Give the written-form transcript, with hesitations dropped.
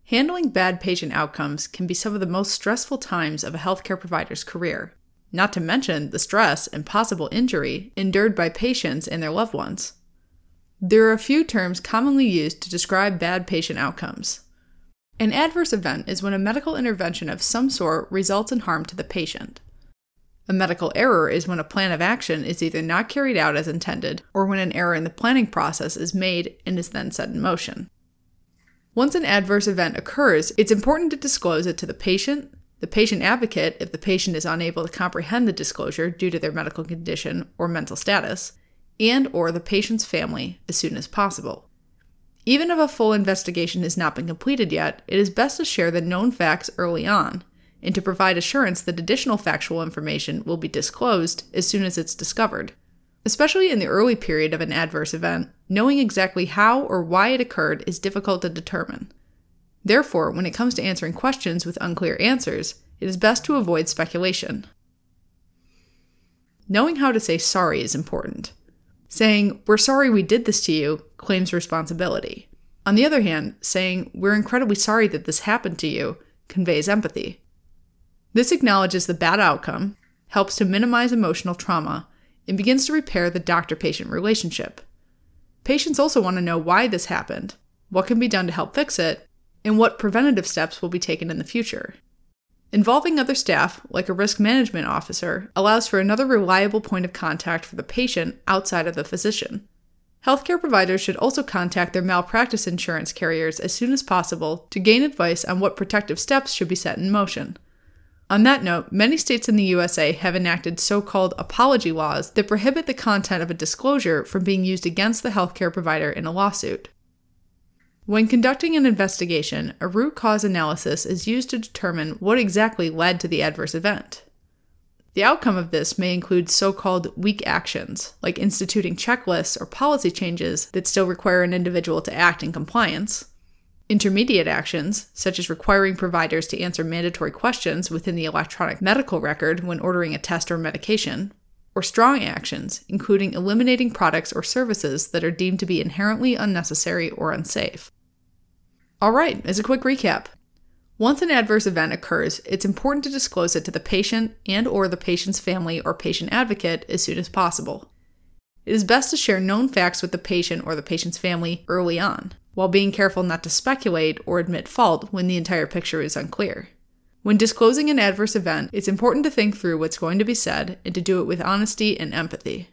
Handling bad patient outcomes can be some of the most stressful times of a healthcare provider's career, not to mention the stress and possible injury endured by patients and their loved ones. There are a few terms commonly used to describe bad patient outcomes. An adverse event is when a medical intervention of some sort results in harm to the patient. A medical error is when a plan of action is either not carried out as intended, or when an error in the planning process is made and is then set in motion. Once an adverse event occurs, it's important to disclose it to the patient advocate if the patient is unable to comprehend the disclosure due to their medical condition or mental status, and or the patient's family as soon as possible. Even if a full investigation has not been completed yet, it is best to share the known facts early on, and to provide assurance that additional factual information will be disclosed as soon as it's discovered. Especially in the early period of an adverse event, knowing exactly how or why it occurred is difficult to determine. Therefore, when it comes to answering questions with unclear answers, it is best to avoid speculation. Knowing how to say sorry is important. Saying, "We're sorry we did this to you," claims responsibility. On the other hand, saying, "We're incredibly sorry that this happened to you," conveys empathy. This acknowledges the bad outcome, helps to minimize emotional trauma, and begins to repair the doctor-patient relationship. Patients also want to know why this happened, what can be done to help fix it, and what preventative steps will be taken in the future. Involving other staff, like a risk management officer, allows for another reliable point of contact for the patient outside of the physician. Healthcare providers should also contact their malpractice insurance carriers as soon as possible to gain advice on what protective steps should be set in motion. On that note, many states in the USA have enacted so-called apology laws that prohibit the content of a disclosure from being used against the healthcare provider in a lawsuit. When conducting an investigation, a root cause analysis is used to determine what exactly led to the adverse event. The outcome of this may include so-called weak actions, like instituting checklists or policy changes that still require an individual to act in compliance, intermediate actions, such as requiring providers to answer mandatory questions within the electronic medical record when ordering a test or medication, or strong actions, including eliminating products or services that are deemed to be inherently unnecessary or unsafe. Alright, as a quick recap. Once an adverse event occurs, it's important to disclose it to the patient and or the patient's family or patient advocate as soon as possible. It is best to share known facts with the patient or the patient's family early on, while being careful not to speculate or admit fault when the entire picture is unclear. When disclosing an adverse event, it's important to think through what's going to be said and to do it with honesty and empathy.